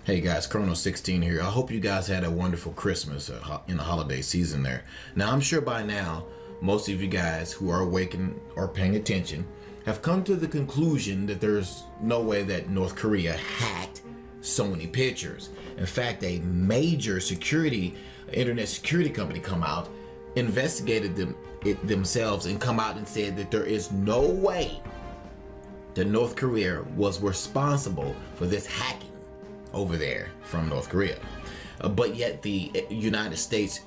Hey guys, Chrono16 here. I hope you guys had a wonderful Christmas in the holiday season there. Now, I'm sure by now, most of you guys who are awake and are paying attention have come to the conclusion that there's no way that North Korea hacked Sony Pictures. In fact, a major internet security company come out, investigated it themselves and come out and said that there is no way that North Korea was responsible for this hacking over there from North Korea. But yet the United States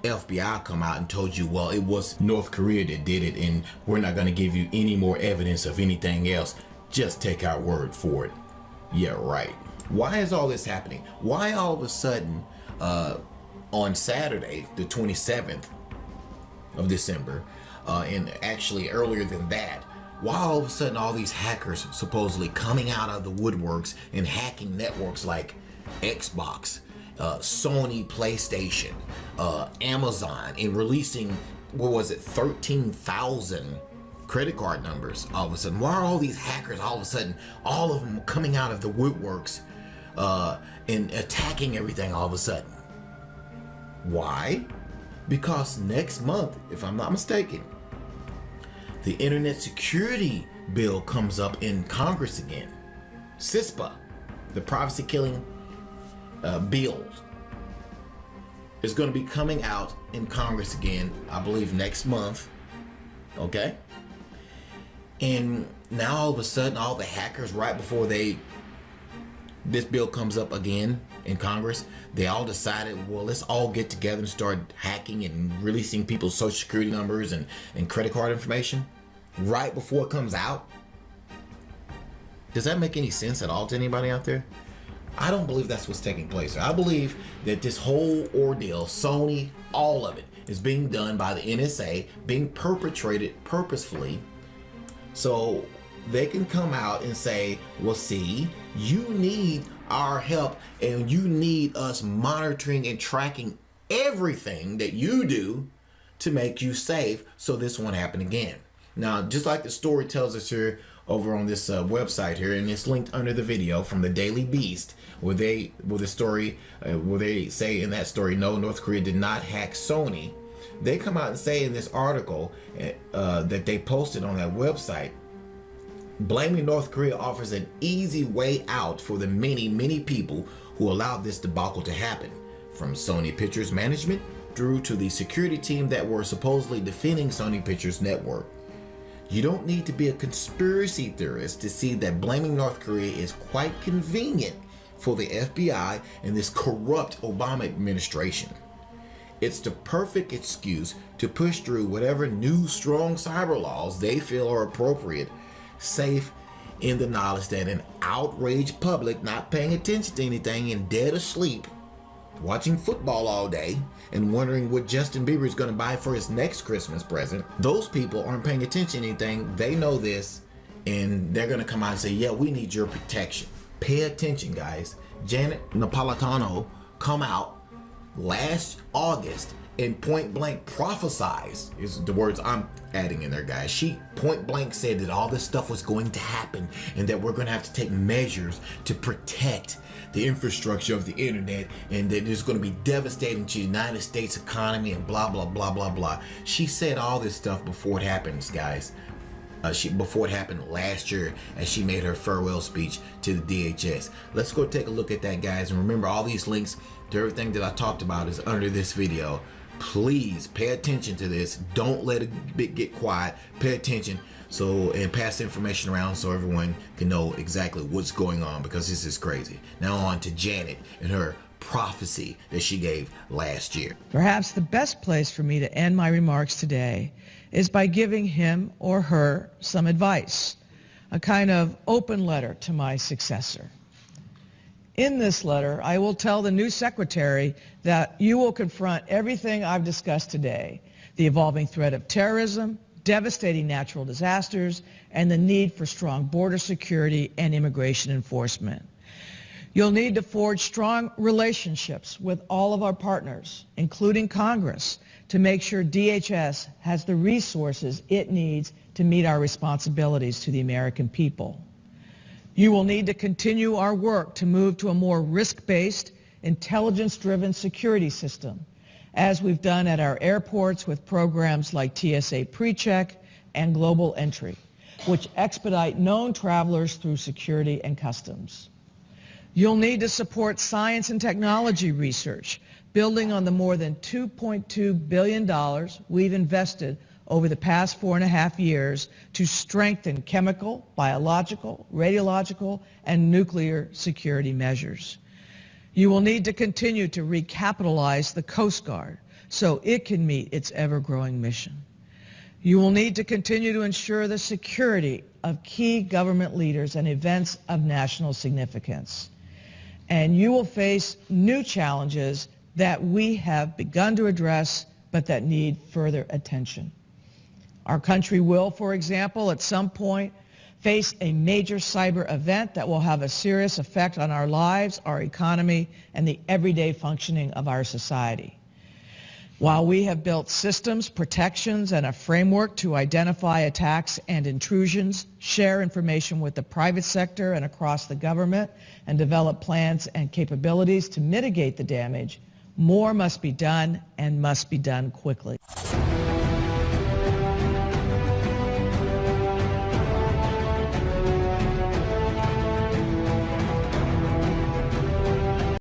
FBI come out and told you, well, it was North Korea that did it and we're not going to give you any more evidence of anything else. Just take our word for it. Yeah, right. Why is all this happening? Why all of a sudden on Saturday, the 27th of December, and actually earlier than that, why all of a sudden all these hackers supposedly coming out of the woodworks and hacking networks like Xbox, Sony PlayStation, Amazon, and releasing, what was it, 13,000 credit card numbers all of a sudden? Why are all these hackers all of a sudden, all of them coming out of the woodworks and attacking everything all of a sudden? Why? Because next month, if I'm not mistaken, the Internet Security Bill comes up in Congress again. CISPA, the privacy killing bill, is going to be coming out in Congress again, I believe next month. Okay? And now all of a sudden, all the hackers, right before this bill comes up again in Congress, they all decided, well, let's all get together and start hacking and releasing people's social security numbers and credit card information right before it comes out. Does that make any sense at all to anybody out there? I don't believe that's what's taking place. I believe that this whole ordeal, Sony, all of it, is being done by the NSA, being perpetrated purposefully, so they can come out and say, well, see, you need our help and you need us monitoring and tracking everything that you do to make you safe so this won't happen again. Now, just like the story tells us here over on this website here, and it's linked under the video from the Daily Beast, where they say in that story, no, North Korea did not hack Sony. They come out and say in this article that they posted on that website, blaming North Korea offers an easy way out for the many people who allowed this debacle to happen, from Sony Pictures management through to the security team that were supposedly defending Sony Pictures network. You don't need to be a conspiracy theorist to see that blaming North Korea is quite convenient for the FBI and this corrupt Obama administration. It's the perfect excuse to push through whatever new strong cyber laws they feel are appropriate, safe in the knowledge that an outraged public not paying attention to anything and dead asleep, watching football all day and wondering what Justin Bieber is going to buy for his next Christmas present, those people aren't paying attention to anything. They know this, and they're going to come out and say, yeah, we need your protection. Pay attention, guys. Janet Napolitano come out last August and point blank prophesized, is the words I'm adding in there, guys. She point blank said that all this stuff was going to happen and that we're going to have to take measures to protect the infrastructure of the internet, and that it's going to be devastating to the United States economy and blah blah blah blah blah. She said all this stuff before it happens, guys. Before it happened last year, as she made her farewell speech to the DHS. Let's go take a look at that, guys, and remember, all these links to everything that I talked about is under this video. Please pay attention to this. Don't let it get quiet. Pay attention and pass information around so everyone can know exactly what's going on, because this is crazy. Now on to Janet and her prophecy that she gave last year. Perhaps the best place for me to end my remarks today is by giving him or her some advice, a kind of open letter to my successor. In this letter, I will tell the new secretary that you will confront everything I've discussed today: the evolving threat of terrorism, devastating natural disasters, and the need for strong border security and immigration enforcement. You'll need to forge strong relationships with all of our partners, including Congress, to make sure DHS has the resources it needs to meet our responsibilities to the American people. You will need to continue our work to move to a more risk-based, intelligence-driven security system, as we've done at our airports with programs like TSA PreCheck and Global Entry, which expedite known travelers through security and customs. You'll need to support science and technology research, building on the more than $2.2 billion we've invested over the past 4.5 years to strengthen chemical, biological, radiological, and nuclear security measures. You will need to continue to recapitalize the Coast Guard so it can meet its ever-growing mission. You will need to continue to ensure the security of key government leaders and events of national significance. And you will face new challenges that we have begun to address, but that need further attention. Our country will, for example, at some point face a major cyber event that will have a serious effect on our lives, our economy, and the everyday functioning of our society. While we have built systems, protections, and a framework to identify attacks and intrusions, share information with the private sector and across the government, and develop plans and capabilities to mitigate the damage, more must be done and must be done quickly.